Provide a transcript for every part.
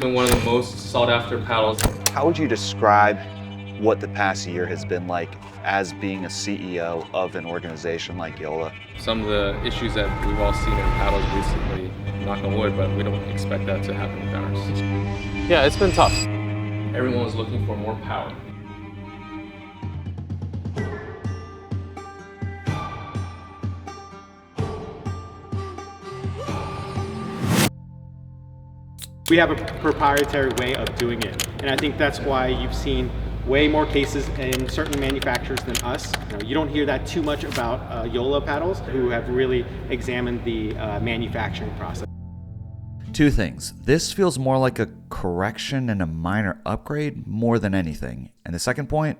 Been one of the most sought after paddles. How would you describe what the past year has been like as being a CEO of an organization like JOOLA? Some of the issues that we've all seen in paddles recently, knock on wood, but we don't expect that to happen with ours. Yeah, it's been tough. Everyone was looking for more power. We have a proprietary way of doing it, and I think that's why you've seen way more cases in certain manufacturers than us. You don't hear that too much about JOOLA paddles, who have really examined the manufacturing process. Two things. This feels more like a correction and a minor upgrade more than anything. And the second point,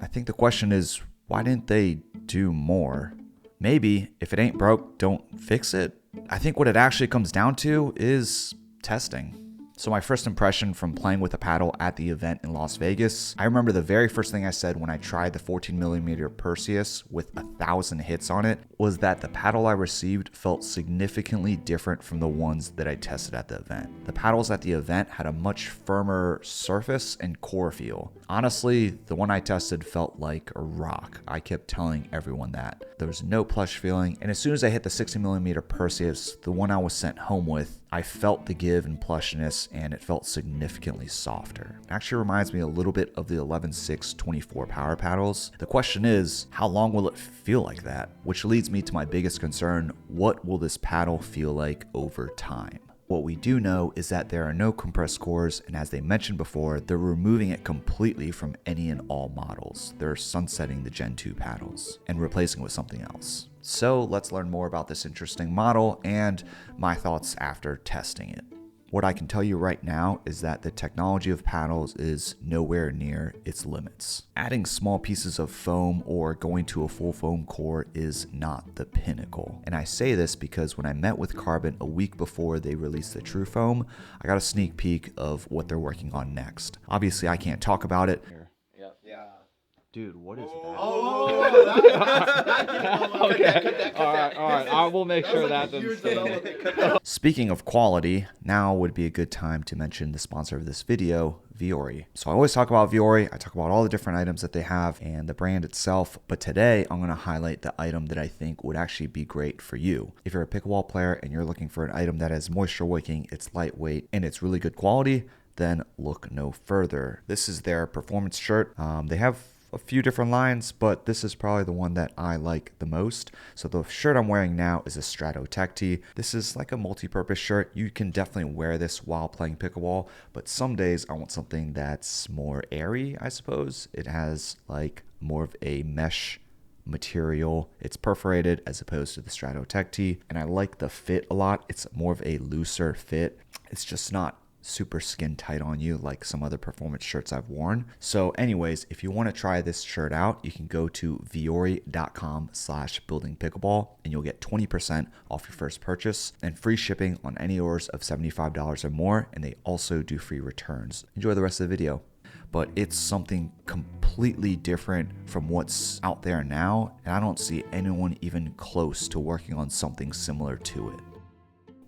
I think the question is, why didn't they do more? Maybe if it ain't broke, don't fix it. I think what it actually comes down to is testing. So my first impression from playing with a paddle at the event in Las Vegas, I remember the very first thing I said when I tried the 14mm Perseus with 1,000 hits on it was that the paddle I received felt significantly different from the ones that I tested at the event. The paddles at the event had a much firmer surface and core feel. Honestly, the one I tested felt like a rock. I kept telling everyone that. There was no plush feeling, and as soon as I hit the 60mm Perseus, the one I was sent home with, I felt the give and plushness, and it felt significantly softer. It actually reminds me a little bit of the 11.6 24 power paddles. The question is, how long will it feel like that? Which leads me to my biggest concern, what will this paddle feel like over time? What we do know is that there are no compressed cores, and as they mentioned before, they're removing it completely from any and all models. They're sunsetting the Gen 2 paddles and replacing it with something else. So let's learn more about this interesting model and my thoughts after testing it. What I can tell you right now is that the technology of paddles is nowhere near its limits. Adding small pieces of foam or going to a full foam core is not the pinnacle. And I say this because when I met with Carbon a week before they released the True Foam, I got a sneak peek of what they're working on next. Obviously, I can't talk about it. Dude, what is that? Okay. All right. I will make sure that doesn't stay. Speaking of quality, now would be a good time to mention the sponsor of this video, Vuori. So I always talk about Vuori. I talk about all the different items that they have and the brand itself. But today I'm going to highlight the item that I think would actually be great for you. If you're a pickleball player and you're looking for an item that is moisture wicking, it's lightweight, and it's really good quality, then look no further. This is their performance shirt. They have a few different lines, but this is probably the one that I like the most. So the shirt I'm wearing now is a Strato Tech Tee. This is like a multi-purpose shirt. You can definitely wear this while playing pickleball, but some days I want something that's more airy, I suppose. It has like more of a mesh material. It's perforated as opposed to the Strato Tech Tee, and I like the fit a lot. It's more of a looser fit. It's just not super skin tight on you like some other performance shirts I've worn. So anyways, if you want to try this shirt out, you can go to vuori.com/buildingpickleball and you'll get 20% off your first purchase and free shipping on any orders of $75 or more, and they also do free returns. Enjoy the rest of the video. But it's something completely different from what's out there now, and I don't see anyone even close to working on something similar to it.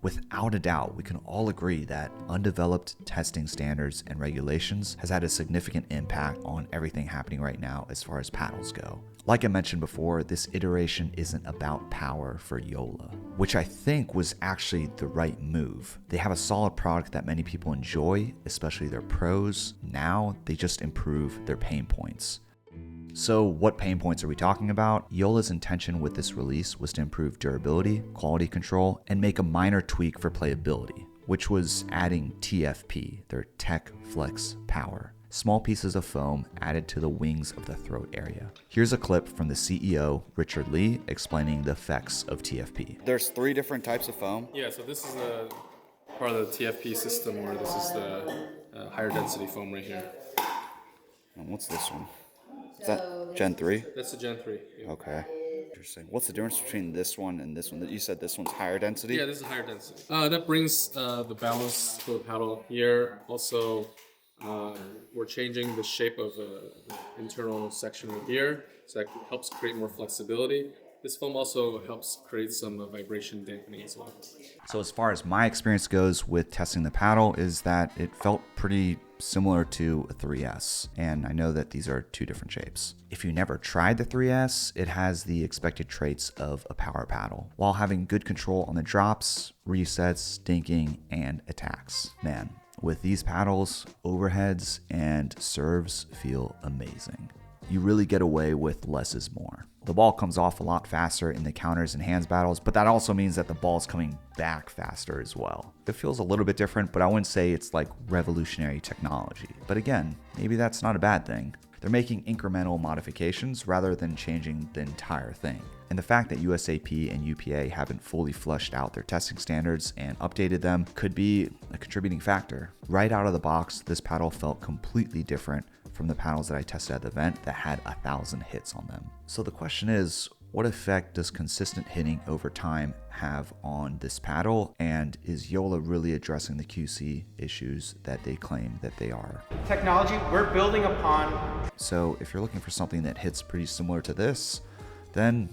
Without a doubt, we can all agree that undeveloped testing standards and regulations has had a significant impact on everything happening right now as far as paddles go. Like I mentioned before, this iteration isn't about power for JOOLA, which I think was actually the right move. They have a solid product that many people enjoy, especially their pros. Now they just improve their pain points. So what pain points are we talking about? JOOLA's intention with this release was to improve durability, quality control, and make a minor tweak for playability, which was adding TFP, their Tech Flex Power. Small pieces of foam added to the wings of the throat area. Here's a clip from the CEO, Richard Lee, explaining the effects of TFP. There's 3 different types of foam. Yeah, so this is the part of the TFP system where this is the higher density foam right here. And what's this one? Is that Gen 3? That's the Gen 3. Yeah. Okay. Interesting. What's the difference between this one and this one? You said this one's higher density? Yeah, this is higher density. That brings the balance to the paddle here. Also, we're changing the shape of the internal section here, so that helps create more flexibility. This foam also helps create some vibration dampening as well. So as far as my experience goes with testing the paddle is that it felt pretty similar to a 3S, and I know that these are two different shapes. If you never tried the 3S, it has the expected traits of a power paddle, while having good control on the drops, resets, dinking, and attacks. Man, with these paddles, overheads and serves feel amazing. You really get away with less is more. The ball comes off a lot faster in the counters and hands battles, but that also means that the ball's coming back faster as well. It feels a little bit different, but I wouldn't say it's like revolutionary technology. But again, maybe that's not a bad thing. They're making incremental modifications rather than changing the entire thing. And the fact that USAP and UPA haven't fully flushed out their testing standards and updated them could be a contributing factor. Right out of the box, this paddle felt completely different from the paddles that I tested at the event that had 1,000 hits on them. So the question is, what effect does consistent hitting over time have on this paddle? And is JOOLA really addressing the QC issues that they claim that they are? Technology, we're building upon. So if you're looking for something that hits pretty similar to this, then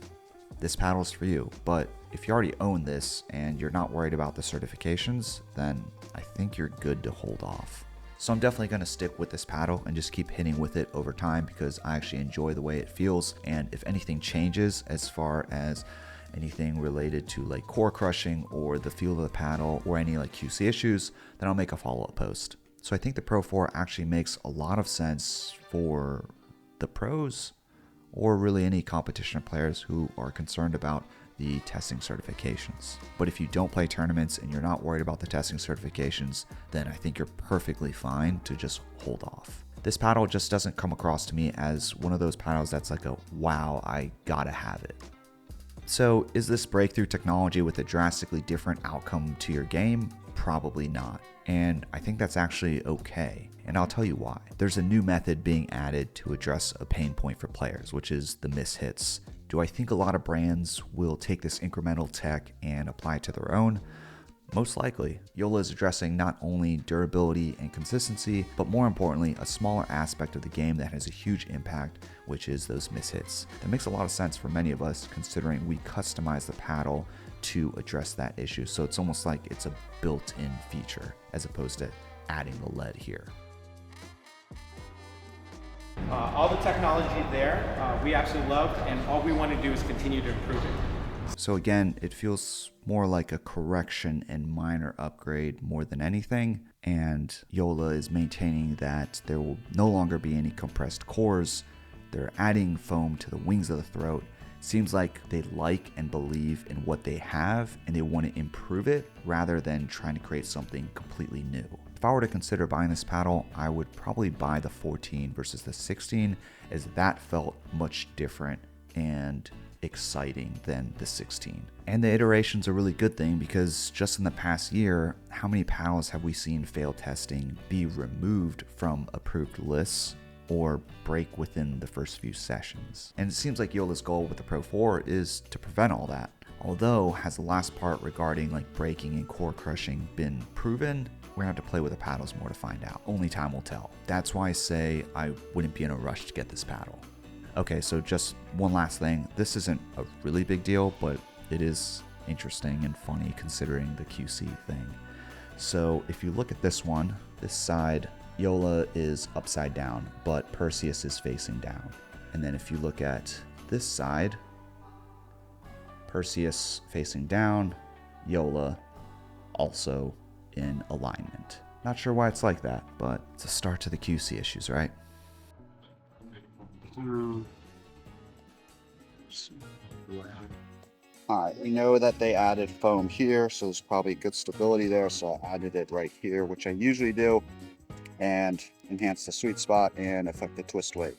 this paddle's for you. But if you already own this and you're not worried about the certifications, then I think you're good to hold off. So I'm definitely going to stick with this paddle and just keep hitting with it over time because I actually enjoy the way it feels. And if anything changes as far as anything related to like core crushing or the feel of the paddle or any like QC issues, then I'll make a follow-up post. So I think the Pro 4 actually makes a lot of sense for the pros or really any competition players who are concerned about the testing certifications. But if you don't play tournaments and you're not worried about the testing certifications, then I think you're perfectly fine to just hold off. This paddle just doesn't come across to me as one of those paddles that's like a, wow, I gotta have it. So is this breakthrough technology with a drastically different outcome to your game? Probably not. And I think that's actually okay. And I'll tell you why. There's a new method being added to address a pain point for players, which is the miss hits. Do I think a lot of brands will take this incremental tech and apply it to their own? Most likely. JOOLA is addressing not only durability and consistency, but more importantly, a smaller aspect of the game that has a huge impact, which is those miss hits. That makes a lot of sense for many of us, considering we customize the paddle to address that issue. So it's almost like it's a built-in feature, as opposed to adding the lead here. All the technology there, we absolutely loved, and all we want to do is continue to improve it. So again, it feels more like a correction and minor upgrade more than anything, and JOOLA is maintaining that there will no longer be any compressed cores. They're adding foam to the wings of the throat. Seems like they like and believe in what they have, and they want to improve it rather than trying to create something completely new. If I were to consider buying this paddle, I would probably buy the 14 versus the 16, as that felt much different and exciting than the 16. And the iteration's a really good thing because just in the past year, how many paddles have we seen fail testing, be removed from approved lists, or break within the first few sessions? And it seems like JOOLA's goal with the Pro 4 is to prevent all that. Although, has the last part regarding like breaking and core crushing been proven? We're gonna have to play with the paddles more to find out. Only time will tell. That's why I say I wouldn't be in a rush to get this paddle. Okay, so just one last thing. This isn't a really big deal, but it is interesting and funny considering the QC thing. So if you look at this one, this side, JOOLA is upside down, but Perseus is facing down. And then if you look at this side, Perseus facing down, JOOLA also in alignment. Not sure why it's like that, but it's a start to the QC issues, right? Alright, we know that they added foam here, so there's probably good stability there, so I added it right here, which I usually do, and enhance the sweet spot and affect the twist weight.